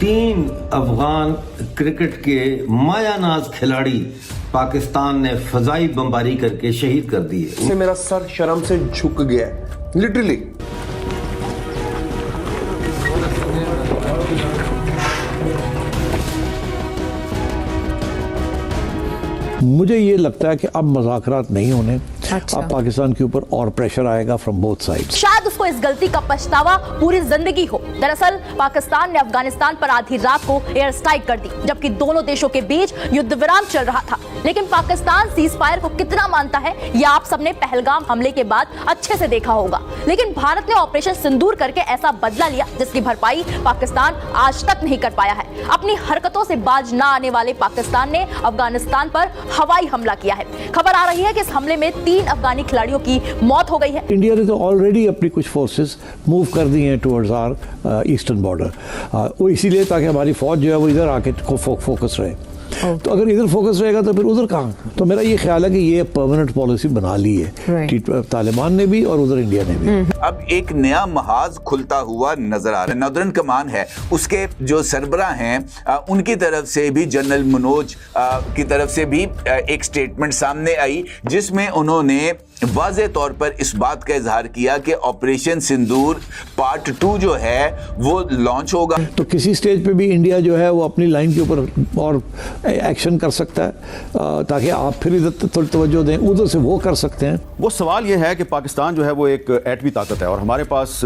तीन अफगान क्रिकेट के मायानाज खिलाड़ी पाकिस्तान ने फजाई बमबारी करके शहीद कर दिए। इससे मेरा सर शर्म से झुक गया लिटरली। मुझे ये लगता है कि अब मुज़ाकरात नहीं होने। अच्छा। अब पाकिस्तान के ऊपर और प्रेशर आएगा फ्रॉम बोथ साइड्स। शायद उसको इस गलती का पछतावा पूरी जिंदगी हो। दरअसल पाकिस्तान ने अफगानिस्तान पर आधी रात को एयर स्ट्राइक कर दी, जबकि दोनों देशों के बीच युद्ध विराम चल रहा था। लेकिन पाकिस्तान सीज फायर को कितना मानता है, यह आप सबने पहलगाम हमले के बाद अच्छे से देखा होगा। लेकिन भारत ने ऑपरेशन सिंदूर करके ऐसा बदला लिया जिसकी भरपाई पाकिस्तान आज तक नहीं कर पाया है। अपनी हरकतों से बाज ना आने वाले पाकिस्तान ने अफगानिस्तान पर हवाई हमला किया है। खबर आ रही है कि इस हमले में 3 अफगानी खिलाड़ियों की मौत हो गई है। इंडिया ने तो ऑलरेडी अपनी कुछ फोर्सेस मूव कर दी हैं टुवर्ड्स आवर ईस्टर्न बॉर्डर, वो इसीलिए ताकि हमारी फौज जो है वो इधर आके फोकस रहे। तो अगर इधर फोकस रहेगा तो फिर उधर कहाँ? तो मेरा ये ख्याल है कि ये परमानेंट पॉलिसी बना ली है तालिबान ने भी और उधर इंडिया ने भी। अब एक नया महाज खुलता हुआ नजर आ रहा है। नॉर्दर्न कमान है, उसके जो सरबराह हैं उनकी तरफ से भी, जनरल मनोज की तरफ से भी एक स्टेटमेंट सामने आई जिसमें उन्होंने वाज़े तौर पर इस बात का इजहार किया कि ऑपरेशन सिंदूर पार्ट 2 जो है वो लॉन्च होगा। तो किसी स्टेज पे भी इंडिया जो है वो अपनी लाइन के ऊपर और एक्शन कर सकता है ताकि आप फिर इधर थोड़ी तवज्जो दें, उधर से वो कर सकते हैं। वो सवाल ये है कि पाकिस्तान जो है वो एक एटमी ताकत है और हमारे पास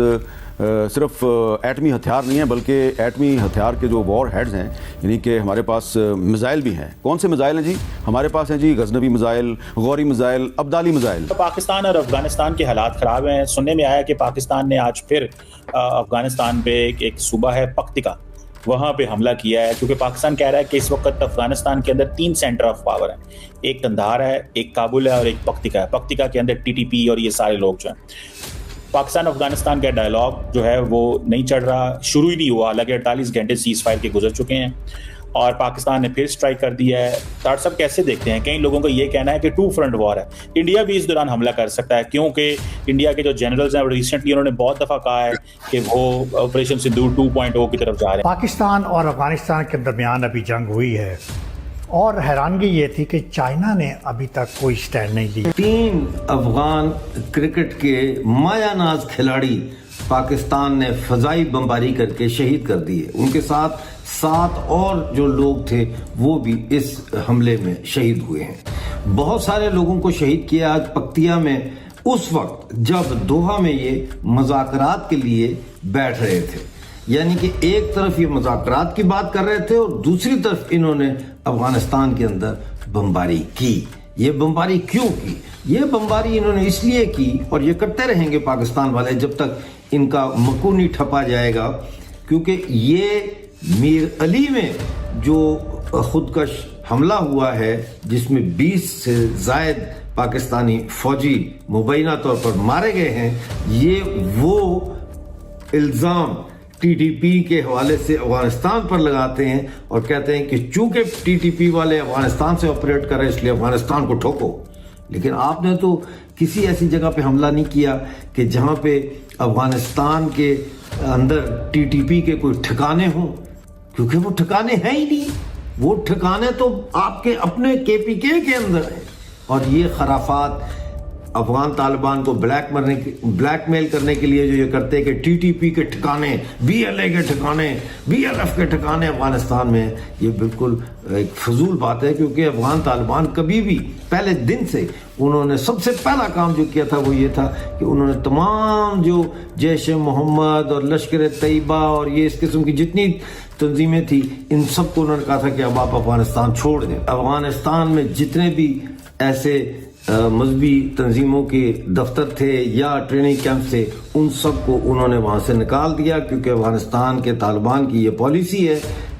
सिर्फ एटमी हथियार नहीं है बल्कि एटमी हथियार के जो वॉर हेड्स हैं, यानी कि हमारे पास मिसाइल भी हैं। कौन से मिसाइल हैं जी? हमारे पास हैं जी Ghaznavi missile, Ghauri missile, Abdali missile. Pakistan और अफगानिस्तान के हालात ख़राब हैं। सुनने में आया कि पाकिस्तान ने आज फिर अफगानिस्तान पे एक सूबा है पख्तिका, वहाँ पे हमला किया है, क्योंकि पाकिस्तान कह रहा है कि इस वक्त अफगानिस्तान के अंदर 3 सेंटर ऑफ पावर हैं। एक कंधार है, एक काबुल है और एक पख्तिका है। पख्तिका के अंदर TTP और ये सारे लोग जो हैं। पाकिस्तान अफगानिस्तान का डायलॉग जो है वो नहीं चल रहा, शुरू ही नहीं हुआ, हालांकि 48 घंटे सीज फायर के गुजर चुके हैं और पाकिस्तान ने फिर स्ट्राइक कर दिया है। तार साहब कैसे देखते हैं? कई लोगों का ये कहना है कि 2 फ्रंट वॉर है, इंडिया भी इस दौरान हमला कर सकता है, क्योंकि इंडिया के जो जनरल्स हैं रिसेंटली उन्होंने बहुत दफ़ा कहा है कि वो ऑपरेशन सिंदूर 2.0 की तरफ जा रहे हैं। पाकिस्तान और अफगानिस्तान के दरमियान अभी जंग हुई है और हैरानगी ये थी कि चाइना ने अभी तक कोई स्टैंड नहीं लिया। 3 अफगान क्रिकेट के मायानाज खिलाड़ी पाकिस्तान ने फजाई बमबारी करके शहीद कर दिए। उनके साथ 7 और जो लोग थे वो भी इस हमले में शहीद हुए हैं। बहुत सारे लोगों को शहीद किया आज पख्तिया में, उस वक्त जब दोहा में ये मुज़ाकरात के लिए बैठ रहे थे। यानी कि एक तरफ ये मुज़ाकरात की बात कर रहे थे और दूसरी तरफ इन्होंने अफगानिस्तान के अंदर बमबारी की। ये बमबारी क्यों की? ये बमबारी इन्होंने इसलिए की और ये करते रहेंगे पाकिस्तान वाले जब तक इनका मकू नहीं ठपा जाएगा, क्योंकि ये मीर अली में जो खुदकश हमला हुआ है जिसमें 20 से ज़ायद पाकिस्तानी फौजी मुबैना तौर पर मारे गए हैं, ये वो इल्ज़ाम TTP के हवाले से अफगानिस्तान पर लगाते हैं और कहते हैं कि चूंकि TTP वाले अफगानिस्तान से ऑपरेट कर रहे हैं इसलिए अफगानिस्तान को ठोको। लेकिन आपने तो किसी ऐसी जगह पे हमला नहीं किया कि जहां पे अफगानिस्तान के अंदर TTP के कोई ठिकाने हों, क्योंकि वो ठिकाने हैं ही नहीं। वो ठिकाने तो आपके अपने KPK के अंदर हैं। और ये खराफात अफगान तालिबान को ब्लैकमेल करने के लिए जो ये करते हैं कि TTP के ठिकाने, BLA के ठिकाने, BLF के ठिकाने अफगानिस्तान में, ये बिल्कुल एक फजूल बात है। क्योंकि अफगान तालिबान कभी भी पहले दिन से उन्होंने सबसे पहला काम जो किया था वो ये था कि उन्होंने तमाम जो जैश मोहम्मद और लश्कर तैयबा और ये इस किस्म की जितनी तंजीमें थी, इन सबको उन्होंने कहा था कि अब आप अफगानिस्तान छोड़ दें। अफगानिस्तान में जितने भी ऐसे मजहबी तंजीमों के दफ्तर थे या ट्रेनिंग कैंप थे, उन सब को उन्होंने वहाँ से निकाल दिया, क्योंकि अफगानिस्तान के तालिबान की ये पॉलिसी है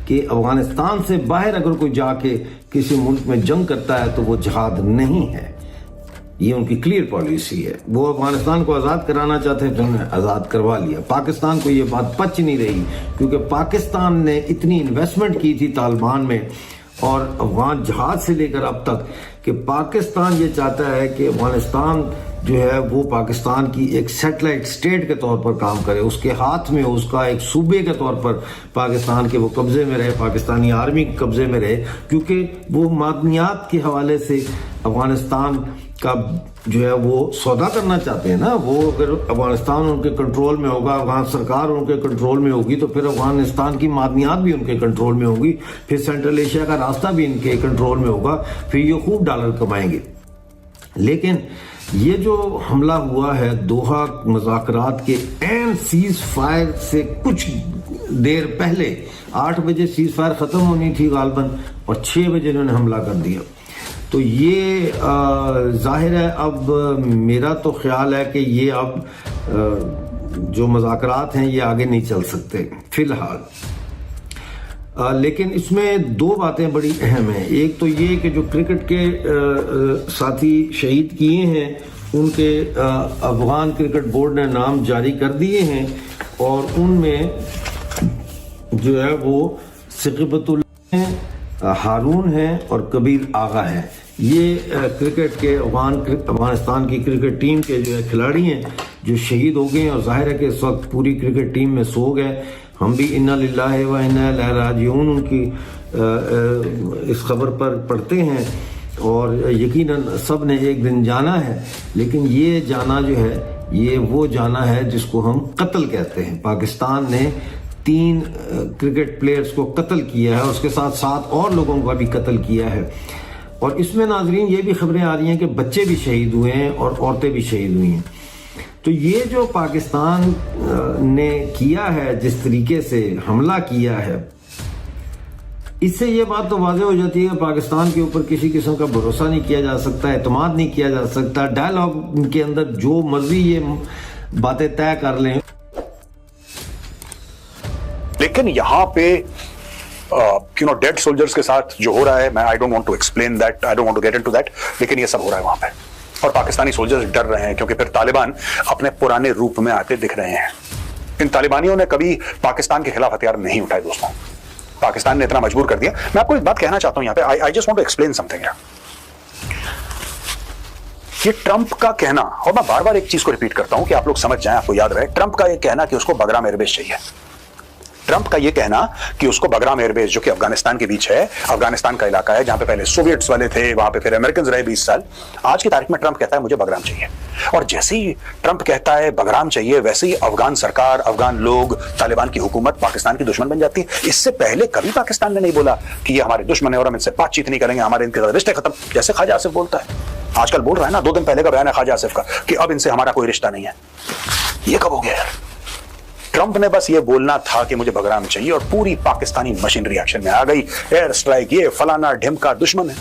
कि अफगानिस्तान से बाहर अगर कोई जाके किसी मुल्क में जंग करता है तो वो जिहाद नहीं है। ये उनकी क्लियर पॉलिसी है। वो अफगानिस्तान को आज़ाद कराना चाहते हैं तो उन्होंने आज़ाद करवा लिया। पाकिस्तान को ये बात पच नहीं रही, क्योंकि पाकिस्तान ने इतनी इन्वेस्टमेंट की थी तालिबान में اور افغان جہاد سے لے کر اب تک کہ پاکستان یہ چاہتا ہے کہ افغانستان جو ہے وہ پاکستان کی ایک سیٹلائٹ اسٹیٹ کے طور پر کام کرے، اس کے ہاتھ میں اس کا ایک صوبے کے طور پر پاکستان کے وہ قبضے میں رہے، پاکستانی آرمی کے قبضے میں رہے، کیونکہ وہ معدنیات کے حوالے سے افغانستان کا جو ہے وہ سودا کرنا چاہتے ہیں نا. وہ اگر افغانستان ان کے کنٹرول میں ہوگا، افغان سرکار ان کے کنٹرول میں ہوگی، تو پھر افغانستان کی معدنیات بھی ان کے کنٹرول میں ہوگی، پھر سینٹرل ایشیا کا راستہ بھی ان کے کنٹرول میں ہوگا، پھر یہ خوب ڈالر کمائیں گے. لیکن یہ جو حملہ ہوا ہے دوحہ مذاکرات کے عین سیز فائر سے کچھ دیر پہلے، 8 بجے سیز فائر ختم ہونی تھی غالباً، اور 6 بجے انہوں نے حملہ کر دیا. تو یہ ظاہر ہے، اب میرا تو خیال ہے کہ یہ اب جو مذاکرات ہیں یہ آگے نہیں چل سکتے فی الحال. لیکن اس میں 2 باتیں بڑی اہم ہیں. ایک تو یہ کہ جو کرکٹ کے ساتھی شہید کیے ہیں ان کے افغان کرکٹ بورڈ نے نام جاری کر دیے ہیں، اور ان میں جو ہے وہ ثقیبۃ اللہ ہیں، ہارون ہیں اور کبیر آغا ہیں. یہ کرکٹ کے افغانستان کی کرکٹ ٹیم کے جو ہے کھلاڑی ہیں جو شہید ہو گئے ہیں، اور ظاہر ہے کہ اس وقت پوری کرکٹ ٹیم میں سو گئے. ہم بھی انا للہ و انا الیہ راجعون ان کی اس خبر پر پڑھتے ہیں، اور یقیناً سب نے ایک دن جانا ہے. لیکن یہ جانا جو ہے یہ وہ جانا ہے جس کو ہم قتل کہتے ہیں. پاکستان نے 3 کرکٹ پلیئرز کو قتل کیا ہے، اس کے ساتھ 7 اور لوگوں کا بھی قتل کیا ہے. اور اس میں ناظرین یہ بھی خبریں آ رہی ہیں کہ بچے بھی شہید ہوئے ہیں اور عورتیں بھی شہید ہوئی ہیں. تو یہ جو پاکستان نے کیا ہے، جس طریقے سے حملہ کیا ہے، اس سے یہ بات تو واضح ہو جاتی ہے کہ پاکستان کے اوپر کسی قسم کا بھروسہ نہیں کیا جا سکتا، اعتماد نہیں کیا جا سکتا. ڈائلاگ کے اندر جو مرضی یہ باتیں طے کر لیں. لیکن یہاں پہ ڈیڈ سولجرز کے ساتھ جو ہو رہا ہے، میں I don't want to explain that, I don't want to get into that, لیکن یہ سب ہو رہا ہے وہاں پہ، اور پاکستانی سولجرز ڈر رہے ہیں کیونکہ پھر طالبان اپنے پرانے روپ میں آتے دکھ رہے ہیں. ان طالبانیوں نے کبھی پاکستان کے خلاف ہتھیار نہیں اٹھائے دوستوں، پاکستان نے اتنا مجبور کر دیا. میں آپ کو ایک بات کہنا چاہتا ہوں یہاں پہ، I just want to explain something. یہ ٹرمپ کا کہنا، اور میں بار بار ایک چیز کو ریپیٹ کرتا ہوں کہ آپ لوگ سمجھ جائیں، آپ کو یاد رہے، ٹرمپ کا یہ کہنا کہ اس کو بگرام ایئر بیس چاہیے، ٹرمپ کا یہ کہنا کہ اس کو بگرام ایئر بیس جو کہ افغانستان کے بیچ ہے، افغانستان کا علاقہ ہے جہاں پہ پہلے سوویٹس والے تھے، وہاں پہ پھر امریکنز رہے 20 سال، آج کی تاریخ میں ٹرمپ کہتا ہے مجھے بگرام چاہیے. اور جیسے ہی ٹرمپ کہتا ہے بگرام چاہیے، ویسے ہی افغان سرکار، افغان لوگ، طالبان کی حکومت پاکستان کی دشمن بن جاتی ہے. اس سے پہلے کبھی پاکستان نے نہیں بولا کہ یہ ہمارے دشمن ہے اور ہم ان سے بات چیت نہیں کریں گے، ہمارے ان کے رشتے ختم، جیسے خواجہ آصف بولتا ہے. آج کل بول رہا ہے نا، 2 دن پہلے کا بیان ہے خواجہ آصف کا کہ اب ان سے ہمارا کوئی رشتہ نہیں ہے. یہ کب ہو گیا یار؟ ٹرمپ نے بس یہ بولنا تھا کہ مجھے بگرام چاہیے، اور پوری پاکستانی مشین ریاکشن میں آ گئی، ایئر اسٹرائک، یہ فلانا ڈھمکا دشمن ہے.